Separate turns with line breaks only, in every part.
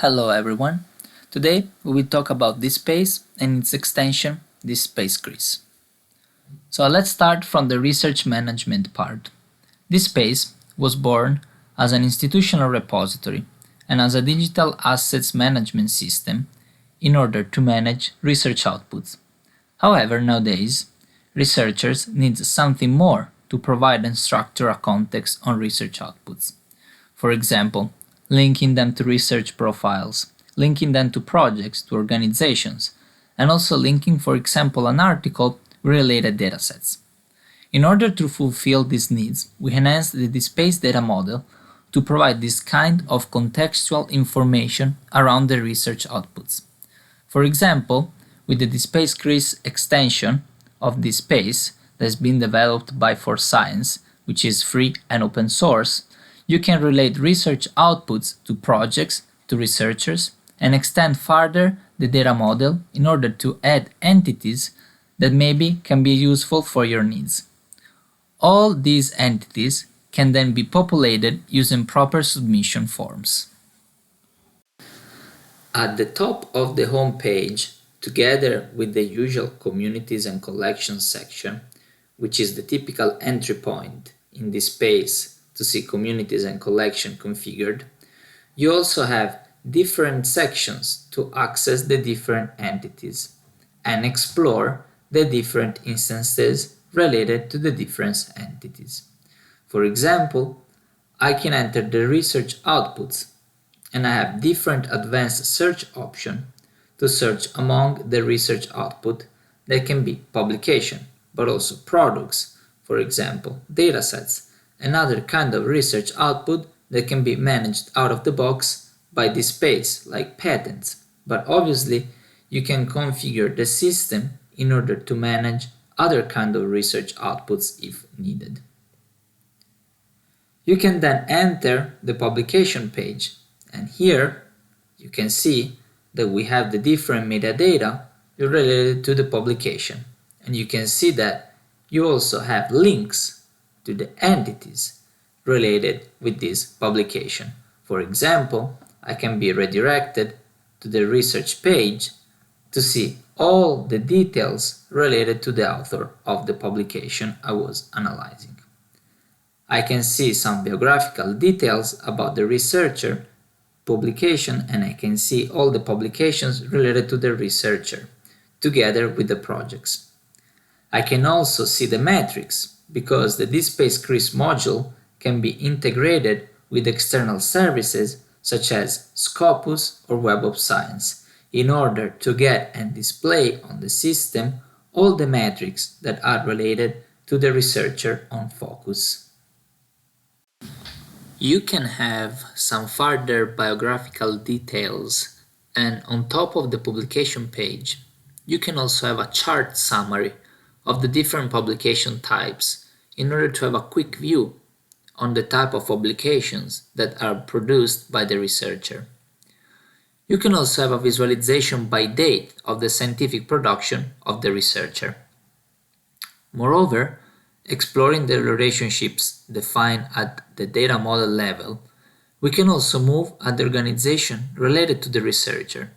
Hello everyone. Today we will talk about DSpace and its extension, DSpace CRIS. So let's start from the research management part. DSpace was born as an institutional repository and as a digital assets management system in order to manage research outputs. However, nowadays, researchers need something more to provide and structure a context on research outputs. For example, linking them to research profiles, linking them to projects, to organizations, and also linking, for example, an article with related datasets. In order to fulfill these needs, we enhanced the DSpace data model to provide this kind of contextual information around the research outputs. For example, with the DSpace CRIS extension of DSpace that has been developed by 4Science, which is free and open source, you can relate research outputs to projects, to researchers, and extend further the data model in order to add entities that maybe can be useful for your needs. All these entities can then be populated using proper submission forms. At the top of the home page, together with the usual communities and collections section, which is the typical entry point in DSpace to see communities and collection configured, you also have different sections to access the different entities and explore the different instances related to the different entities. For example, I can enter the research outputs and I have different advanced search options to search among the research output that can be publication, but also products, for example, datasets, and other kind of research output that can be managed out of the box by DSpace, like patents. But obviously, you can configure the system in order to manage other kind of research outputs if needed. You can then enter the publication page, and here you can see that we have the different metadata related to the publication, and you can see that you also have links to the entities related with this publication. For example, I can be redirected to the research page to see all the details related to the author of the publication I was analyzing. I can see some biographical details about the researcher, publication, and I can see all the publications related to the researcher, together with the projects. I can also see the metrics, because the DSpace CRIS module can be integrated with external services such as Scopus or Web of Science in order to get and display on the system all the metrics that are related to the researcher on focus. You can have some further biographical details, and on top of the publication page, you can also have a chart summary of the different publication types in order to have a quick view on the type of publications that are produced by the researcher. You can also have a visualization by date of the scientific production of the researcher. Moreover, exploring the relationships defined at the data model level, we can also move at the organization related to the researcher.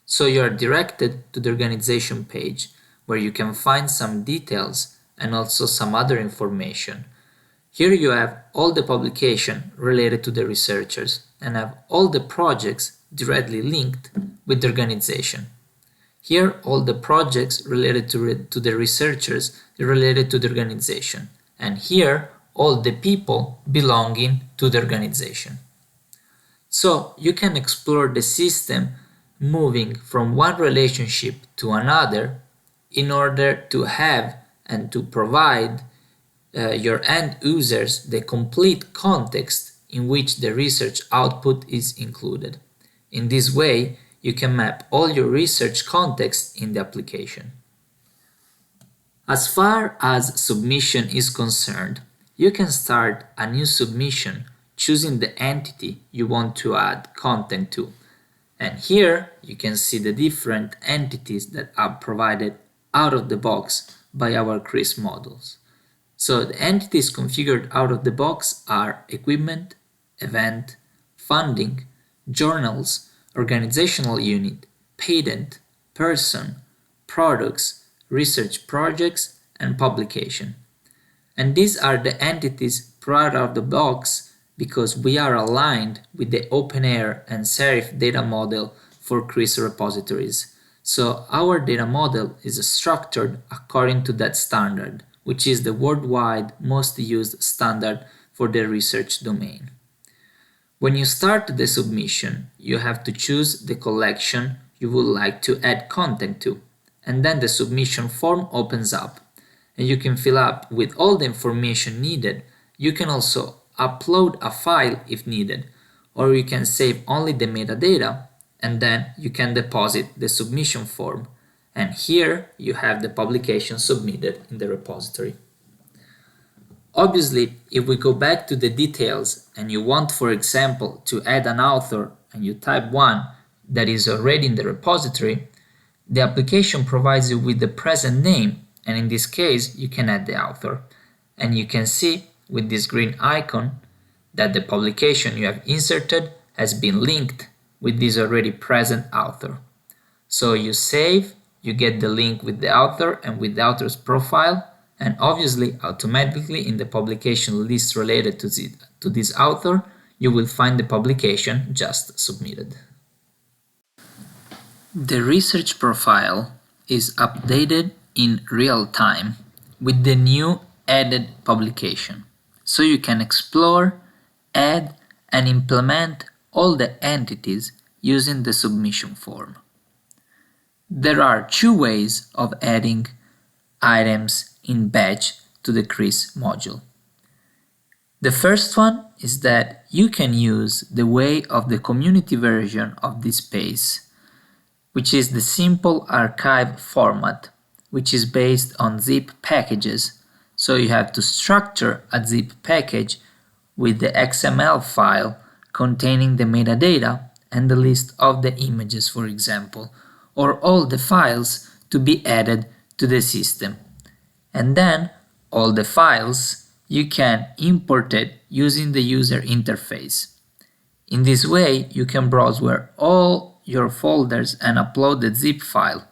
So you are directed to the organization page, where you can find some details and also some other information. Here you have all the publication related to the researchers and have all the projects directly linked with the organization. Here all the projects related to the researchers related to the organization, and here all the people belonging to the organization. So you can explore the system moving from one relationship to another in order to have and to provide your end users the complete context in which the research output is included. In this way, you can map all your research context in the application. As far as submission is concerned, you can start a new submission choosing the entity you want to add content to. And here you can see the different entities that are provided out of the box by our CRIS models. So the entities configured out of the box are equipment, event, funding, journals, organizational unit, patent, person, products, research projects, and publication. And these are the entities right out of the box because we are aligned with the OpenAIRE and Serif data model for CRIS repositories. So our data model is structured according to that standard, which is the worldwide most used standard for the research domain. When you start the submission, you have to choose the collection you would like to add content to, and then the submission form opens up, and you can fill up with all the information needed. You can also upload a file if needed, or you can save only the metadata, and then you can deposit the submission form, and here you have the publication submitted in the repository. Obviously, if we go back to the details and you want, for example, to add an author and you type one that is already in the repository, the application provides you with the present name, and in this case you can add the author. And you can see with this green icon that the publication you have inserted has been linked with this already present author. So you save, you get the link with the author and with the author's profile, and obviously automatically in the publication list related to this author you will find the publication just submitted. The research profile is updated in real time with the new added publication, so you can explore, add and implement all the entities using the submission form. There are two ways of adding items in batch to the CRIS module. The first one is that you can use the way of the community version of DSpace, which is the simple archive format, which is based on zip packages. So you have to structure a zip package with the XML file containing the metadata and the list of the images, for example, or all the files to be added to the system. And then all the files you can import it using the user interface. In this way you can browse where all your folders and upload the zip file,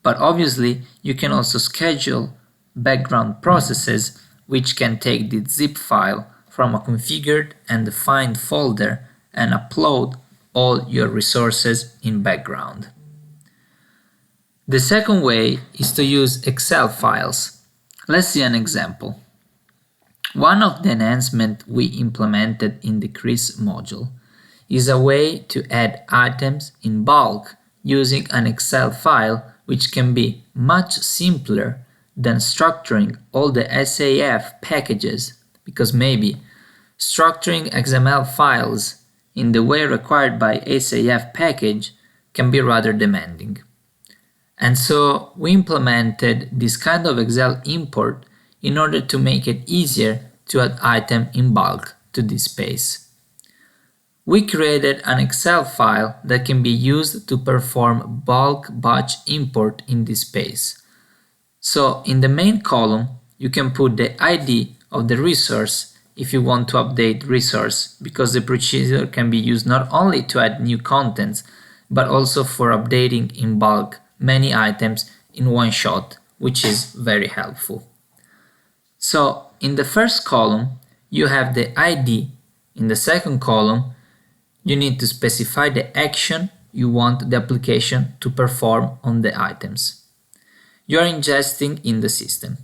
but obviously you can also schedule background processes which can take the zip file from a configured and defined folder and upload all your resources in background. The second way is to use Excel files. Let's see an example. One of the enhancements we implemented in the CRIS module is a way to add items in bulk using an Excel file, which can be much simpler than structuring all the SAF packages, because maybe structuring XML files in the way required by SAF package can be rather demanding. And so we implemented this kind of Excel import in order to make it easier to add items in bulk to DSpace. We created an Excel file that can be used to perform bulk batch import in DSpace. So in the main column, you can put the ID of the resource if you want to update resource, because the procedure can be used not only to add new contents, but also for updating in bulk many items in one shot, which is very helpful. So in the first column, you have the ID. In the second column, you need to specify the action you want the application to perform on the items you are ingesting in the system.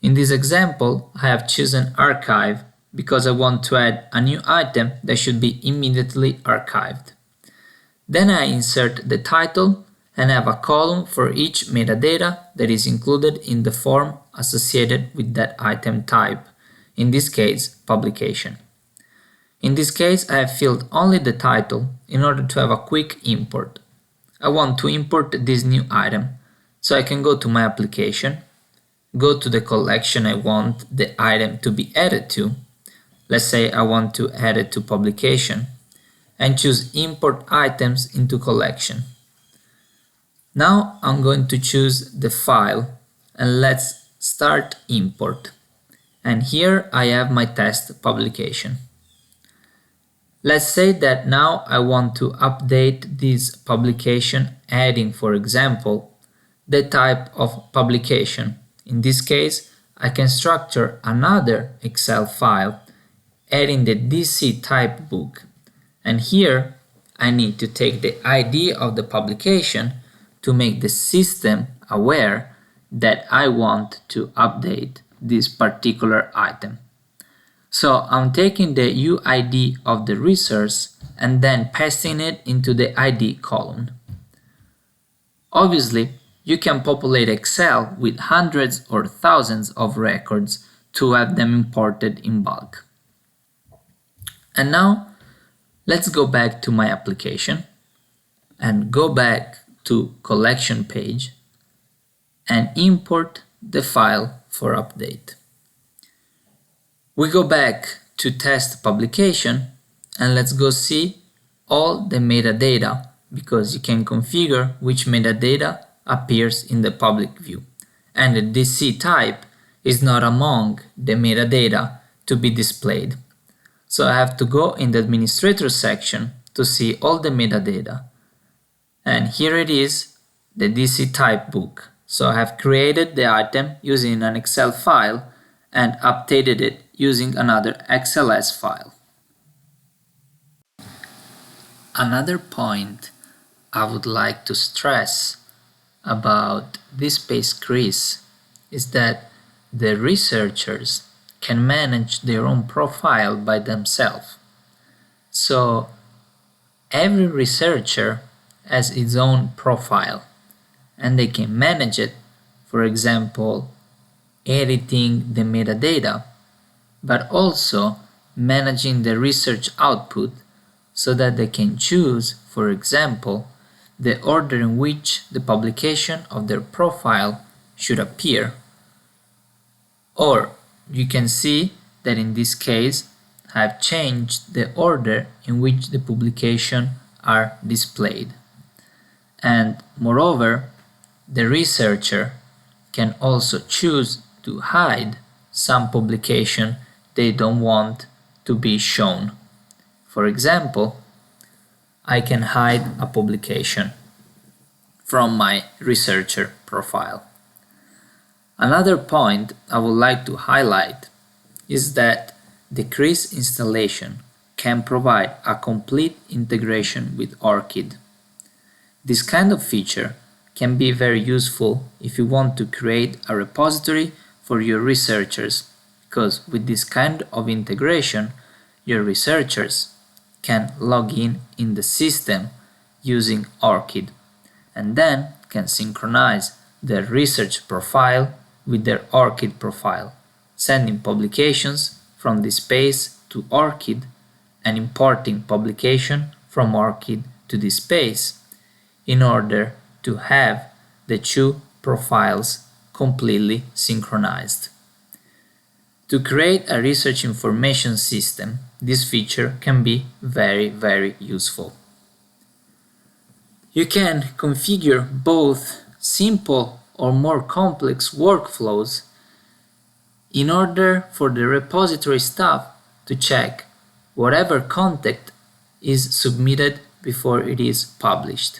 In this example, I have chosen archive because I want to add a new item that should be immediately archived. Then I insert the title and have a column for each metadata that is included in the form associated with that item type, in this case, publication. In this case, I have filled only the title in order to have a quick import. I want to import this new item, so I can go to my application, go to the collection I want the item to be added to. Let's say I want to add it to publication, and choose import items into collection. Now I'm going to choose the file and let's start import. And here I have my test publication. Let's say that now I want to update this publication, adding, for example, the type of publication. In this case, I can structure another Excel file, adding the DC type book. And here I need to take the ID of the publication to make the system aware that I want to update this particular item. So I'm taking the UID of the resource and then pasting it into the ID column. Obviously, you can populate Excel with hundreds or thousands of records to have them imported in bulk. And now, let's go back to my application and go back to collection page and import the file for update. We go back to test publication and let's go see all the metadata, because you can configure which metadata appears in the public view, and the DC type is not among the metadata to be displayed. So I have to go in the administrator section to see all the metadata, and here it is, the DC type book. So I have created the item using an Excel file and updated it using another XLS file. Another point I would like to stress about DSpace CRIS is that the researchers can manage their own profile by themselves. So every researcher has its own profile and they can manage it, for example, editing the metadata, but also managing the research output so that they can choose, for example, the order in which the publication of their profile should appear. Or you can see that in this case I've changed the order in which the publications are displayed. And moreover, the researcher can also choose to hide some publication they don't want to be shown. For example, I can hide a publication from my researcher profile. Another point I would like to highlight is that the CRIS installation can provide a complete integration with ORCID. This kind of feature can be very useful if you want to create a repository for your researchers, because with this kind of integration, your researchers can log in the system using ORCID and then can synchronize their research profile with their ORCID profile, sending publications from DSpace to ORCID and importing publication from ORCID to DSpace in order to have the two profiles completely synchronized. To create a research information system, this feature can be very useful. You can configure both simple or more complex workflows in order for the repository staff to check whatever content is submitted before it is published.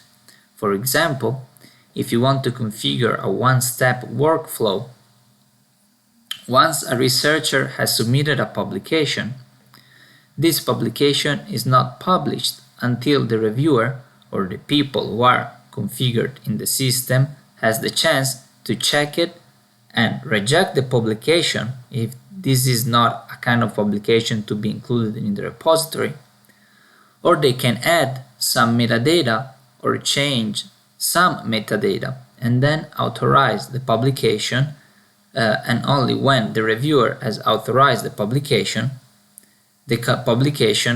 For example, if you want to configure a one-step workflow, once a researcher has submitted a publication, this publication is not published until the reviewer or the people who are configured in the system has the chance to check it and reject the publication if this is not a kind of publication to be included in the repository, or they can add some metadata or change some metadata and then authorize the publication, and only when the reviewer has authorized the publication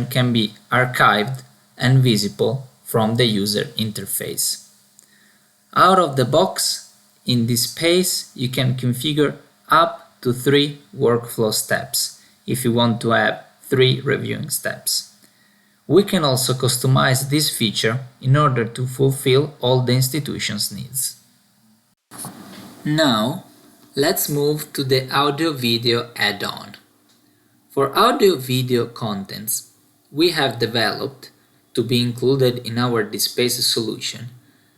can be archived and visible from the user interface. Out of the box, in DSpace, you can configure up to 3 workflow steps if you want to have 3 reviewing steps. We can also customize this feature in order to fulfill all the institution's needs. Now, let's move to the audio-video add-on. For audio-video contents, we have developed, to be included in our DSpace solution,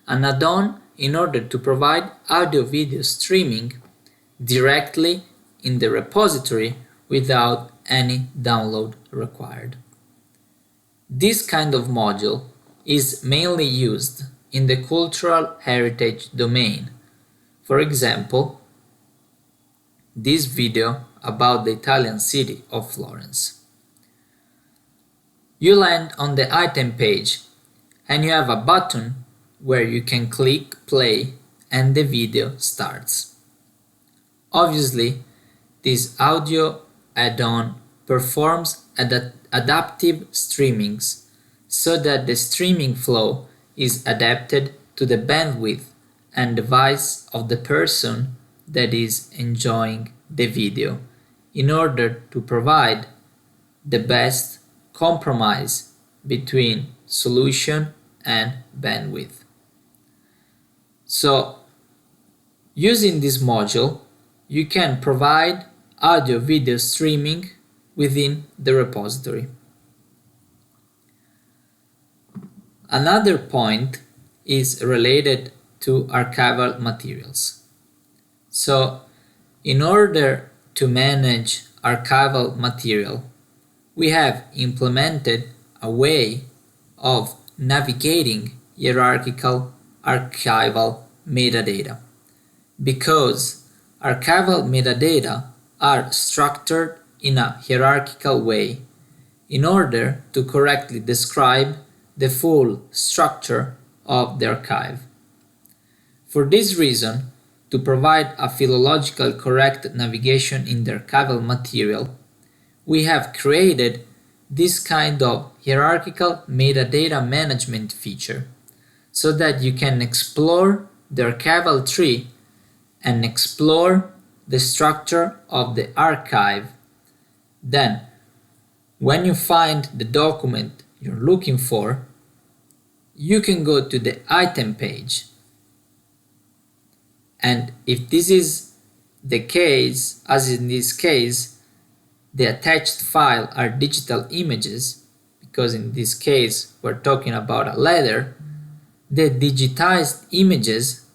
an add-on in order to provide audio-video streaming directly in the repository without any download required. This kind of module is mainly used in the cultural heritage domain. For example, this video about the Italian city of Florence. You land on the item page and you have a button where you can click play and the video starts. Obviously, this audio add-on performs adaptive streamings so that the streaming flow is adapted to the bandwidth and device of the person that is enjoying the video in order to provide the best compromise between solution and bandwidth. So, using this module, you can provide audio-video streaming within the repository. Another point is related to archival materials. So, in order to manage archival material, we have implemented a way of navigating hierarchical archival metadata, because archival metadata are structured in a hierarchical way in order to correctly describe the full structure of the archive. For this reason, to provide a philological correct navigation in the archival material, we have created this kind of hierarchical metadata management feature so that you can explore the archival tree and explore the structure of the archive. Then, when you find the document you're looking for, you can go to the item page. And if this is the case, as in this case, the attached file are digital images, because in this case we're talking about a letter, the digitized images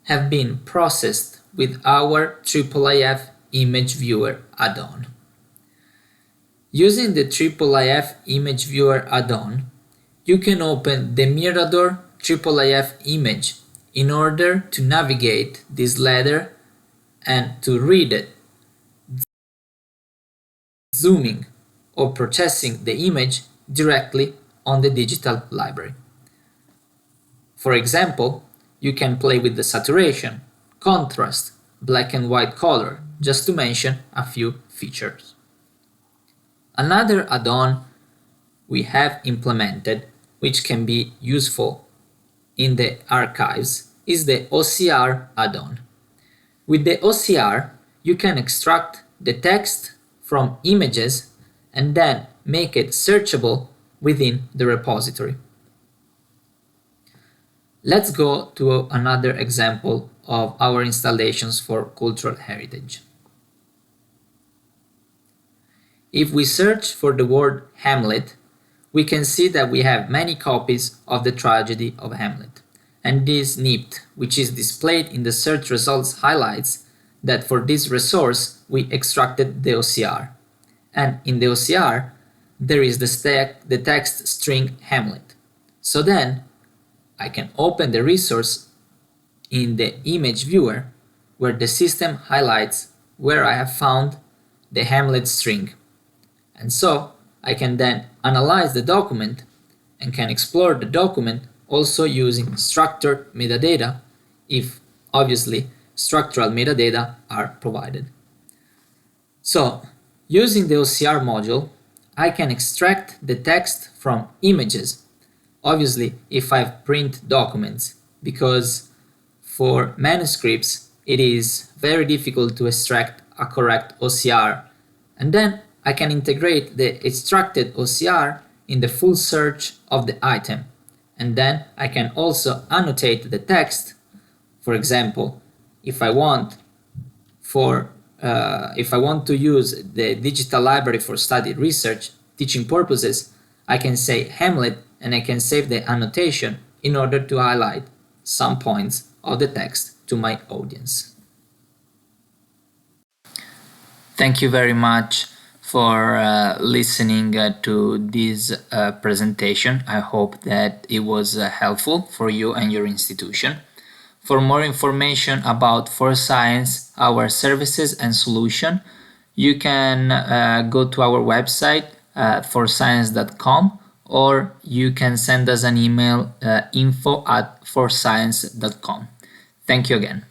have been processed with our IIIF image viewer add-on. Using the IIIF image viewer add-on, you can open the Mirador IIIF image in order to navigate this letter and to read it, zooming or processing the image directly on the digital library. For example, you can play with the saturation, contrast, black and white color, just to mention a few features. Another add-on we have implemented, which can be useful in the archives, is the OCR add-on. With the OCR, you can extract the text from images and then make it searchable within the repository. Let's go to another example of our installations for cultural heritage. If we search for the word Hamlet, we can see that we have many copies of the tragedy of Hamlet. And this snippet, which is displayed in the search results, highlights that for this resource we extracted the OCR. And in the OCR, there is the text string Hamlet. So then, I can open the resource in the image viewer, where the system highlights where I have found the Hamlet string. And so I can then analyze the document and can explore the document also using structured metadata, if obviously structural metadata are provided. So, using the OCR module, I can extract the text from images. Obviously, if I print documents, because for manuscripts it is very difficult to extract a correct OCR, and then I can integrate the extracted OCR in the full search of the item, and then I can also annotate the text. For example, if I want to use the digital library for study research teaching purposes, I can say Hamlet and I can save the annotation in order to highlight some points of the text to my audience. Thank you very much for listening to this presentation. I hope that it was helpful for you and your institution. For more information about 4Science, our services and solution, you can go to our website 4science.com, or you can send us an email info@4science.com. Thank you again.